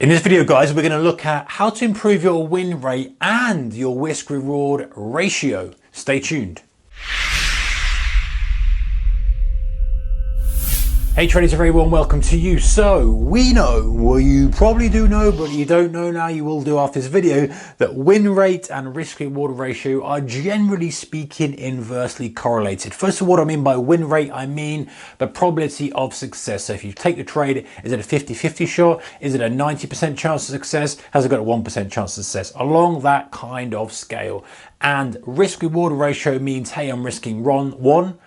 In this video, guys, we're going to look at how to improve your win rate and your risk reward ratio. Stay tuned. Hey traders, a very warm welcome to you. So we know, well, you probably do know, but you don't know now, you will do after this video, that win rate and risk reward ratio are generally speaking inversely correlated. First of all, what I mean by win rate, I mean the probability of success. So if you take the trade, is it a 50-50 shot? Is it a 90% chance of success? Has it got a 1% chance of success? Along that kind of scale. And risk reward ratio means, hey, I'm risking one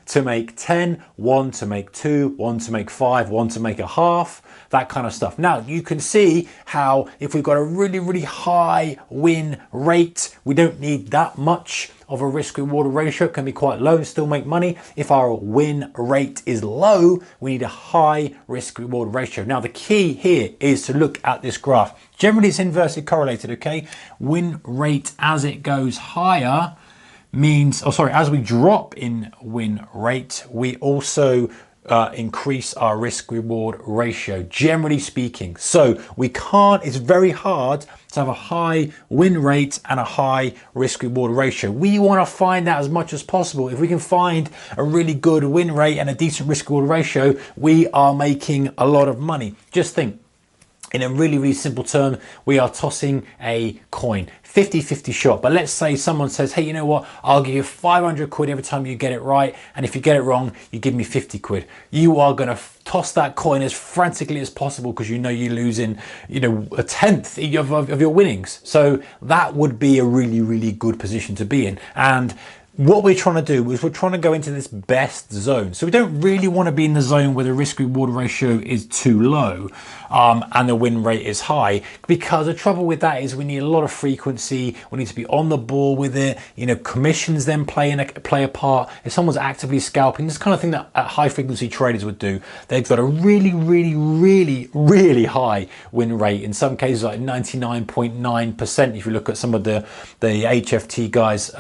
to make 10, 1 to make 2, 1 to make 5, 1 to make a half, that kind of stuff. Now you can see how if we've got a really high win rate, we don't need that much of a risk reward ratio. It can be quite low and still make money. If our win rate is low, we need a high risk reward ratio. Now the key here is to look at this graph. Generally it's inversely correlated, okay? Win rate as it goes higher means, as we drop in win rate, we also increase our risk reward ratio, generally speaking. So it's very hard to have a high win rate and a high risk reward ratio. We want to find that as much as possible. If we can find a really good win rate and a decent risk reward ratio, we are making a lot of money. Just think, in a really simple term, we are tossing a coin, 50-50 shot. But let's say someone says, hey, you know what? I'll give you 500 quid every time you get it right. And if you get it wrong, you give me 50 quid. You are going to toss that coin as frantically as possible because you know you're losing, a tenth of your winnings. So that would be a really good position to be in. And what we're trying to do is we're trying to go into this best zone. So we don't really want to be in the zone where the risk reward ratio is too low and the win rate is high, because the trouble with that is we need a lot of frequency. We need to be on the ball with it. Commissions then play a part. If someone's actively scalping, this kind of thing that high frequency traders would do. They've got a really high win rate. In some cases, like 99.9%. If you look at some of the HFT guys,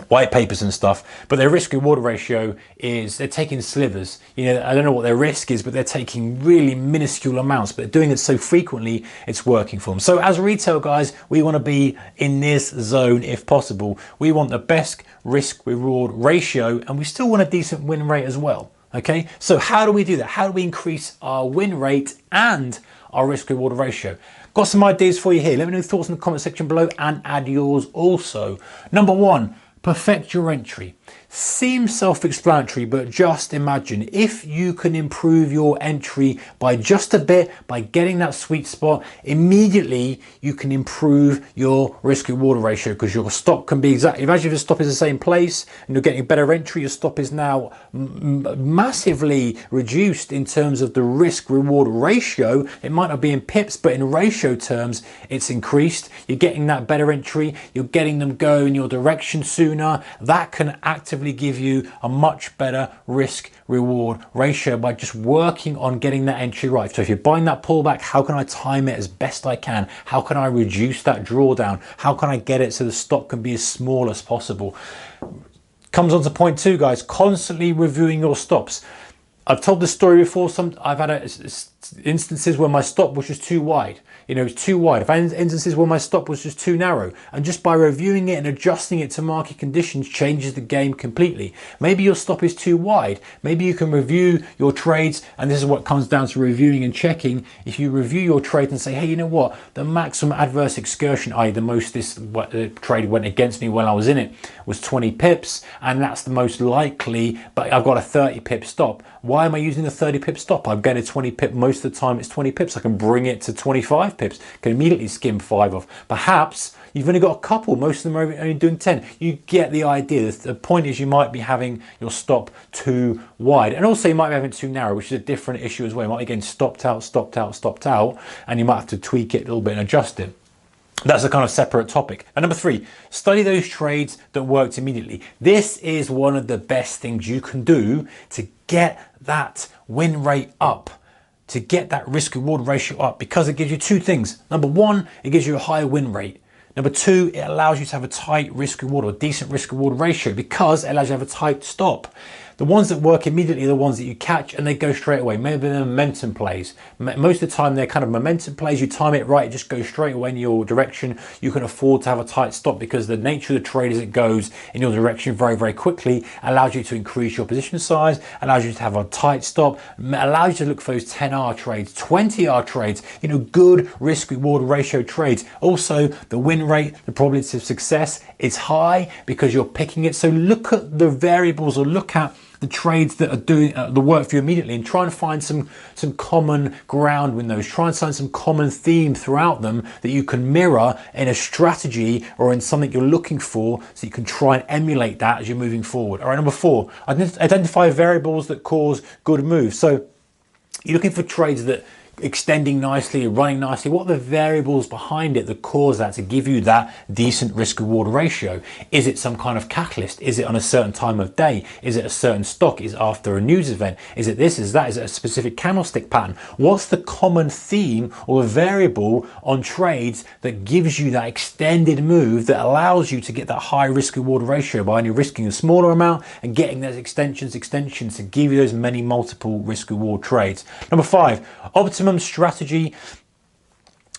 white papers and stuff, but their risk reward ratio is they're taking slivers. I don't know what their risk is, but they're taking really minuscule amounts, but they're doing it so frequently it's working for them. So as retail guys, we want to be in this zone if possible. We want the best risk reward ratio and we still want a decent win rate as well. Okay, so how do we do that? How do we increase our win rate and our risk reward ratio? Got some ideas for you here. Let me know your thoughts in the comment section below and add yours also. Number one, perfect your entry. Seems self-explanatory, but just imagine if you can improve your entry by just a bit, by getting that sweet spot, immediately you can improve your risk reward ratio, because your stop can be exactly, imagine if your stop is the same place and you're getting a better entry, your stop is now massively reduced in terms of the risk reward ratio. It might not be in pips, but in ratio terms, it's increased. You're getting that better entry, you're getting them go in your direction sooner. That can actively give you a much better risk reward ratio by just working on getting that entry right. So if you're buying that pullback, how can I time it as best I can? How can I reduce that drawdown? How can I get it so the stop can be as small as possible? Comes on to point two, guys, constantly reviewing your stops. I've told this story before. I've had instances where my stop was just too wide. It's too wide. I've had instances where my stop was just too narrow. And just by reviewing it and adjusting it to market conditions changes the game completely. Maybe your stop is too wide. Maybe you can review your trades, and this is what comes down to reviewing and checking. If you review your trade and say, hey, you know what? The maximum adverse excursion, i.e. the most this trade went against me when I was in it, was 20 pips, and that's the most likely, but I've got a 30 pip stop. Why am I using a 30 pip stop? I've got a 20 pip. Most of the time it's 20 pips. I can bring it to 25 pips. Can immediately skim 5 off. Perhaps you've only got a couple. Most of them are only doing 10. You get the idea. The point is you might be having your stop too wide. And also you might be having it too narrow, which is a different issue as well. You might be getting stopped out, and you might have to tweak it a little bit and adjust it. That's a kind of separate topic. And number three, study those trades that worked immediately. This is one of the best things you can do to get that win rate up, to get that risk reward ratio up, because it gives you two things. Number one, it gives you a higher win rate. Number two, it allows you to have a tight risk reward or decent risk reward ratio, because it allows you to have a tight stop. The ones that work immediately are the ones that you catch and they go straight away. Maybe they're momentum plays. Most of the time they're kind of momentum plays. You time it right, it just goes straight away in your direction. You can afford to have a tight stop because the nature of the trade as it goes in your direction very, very quickly allows you to increase your position size, allows you to have a tight stop, allows you to look for those 10R trades, 20R trades, you know, good risk reward ratio trades. Also, the win rate, the probability of success is high because you're picking it. So look at the variables, or look at the trades that are doing the work for you immediately, and try and find some common ground with those. Try and find some common theme throughout them that you can mirror in a strategy or in something you're looking for, so you can try and emulate that as you're moving forward. All right, number 4, identify variables that cause good moves. So you're looking for trades that extending nicely, running nicely. What are the variables behind it that cause that to give you that decent risk reward ratio? Is it some kind of catalyst? Is it on a certain time of day? Is it a certain stock? Is it after a news event? Is it this? Is that? Is it a specific candlestick pattern? What's the common theme or a variable on trades that gives you that extended move that allows you to get that high risk reward ratio by only risking a smaller amount and getting those extensions to give you those many multiple risk reward trades? Number 5, optimum strategy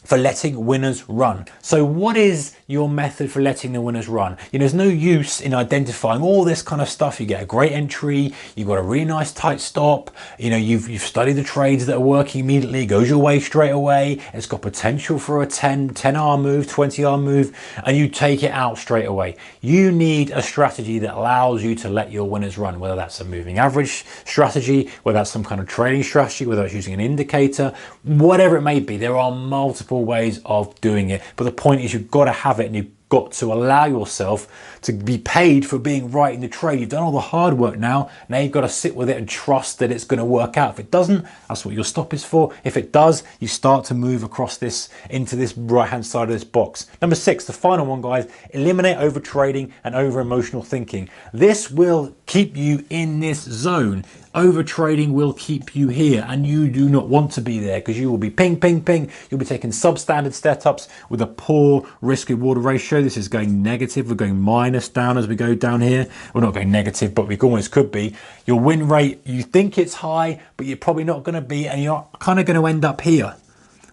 for letting winners run. So what is your method for letting the winners run? You know, there's no use in identifying all this kind of stuff. You get a great entry, you've got a really nice tight stop, you know, you've studied the trades that are working immediately, goes your way straight away, it's got potential for a 10R move, 20R move, and you take it out straight away. You need a strategy that allows you to let your winners run, whether that's a moving average strategy, whether that's some kind of trading strategy, whether it's using an indicator, whatever it may be. There are multiple ways of doing it, but the point is you've got to have it, and you've got to allow yourself to be paid for being right in the trade. You've done all the hard work now you've got to sit with it and trust that it's going to work out. If it doesn't, that's what your stop is for. If it does, you start to move across this into this right hand side of this box. Number 6, the final one, guys, eliminate over trading and over emotional thinking. This will keep you in this zone. Over trading will keep you here, and you do not want to be there because you will be ping, ping, ping. You'll be taking substandard setups with a poor risk reward ratio. This is going negative. We're going minus down as we go down here. We're not going negative, but we almost could be. Your win rate, you think it's high, but you're probably not going to be, and you're kind of going to end up here,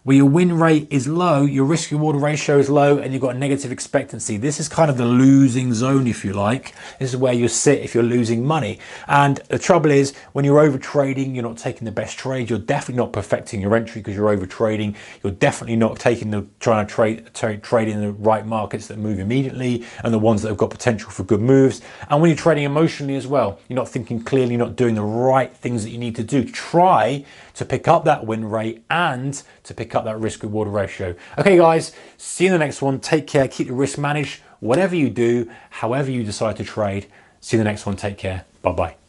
where your win rate is low, your risk reward ratio is low, and you've got a negative expectancy. This is kind of the losing zone, if you like. This is where you sit if you're losing money. And the trouble is, when you're over trading, you're not taking the best trade. You're definitely not perfecting your entry because you're over trading. You're definitely not trying to trade in the right markets that move immediately and the ones that have got potential for good moves. And when you're trading emotionally as well, you're not thinking clearly, not doing the right things that you need to do. Try to pick up that win rate and to pick up that risk reward ratio. Okay guys, see you in the next one. Take care, keep the risk managed, whatever you do, however you decide to trade. See you in the next one. Take care. Bye bye.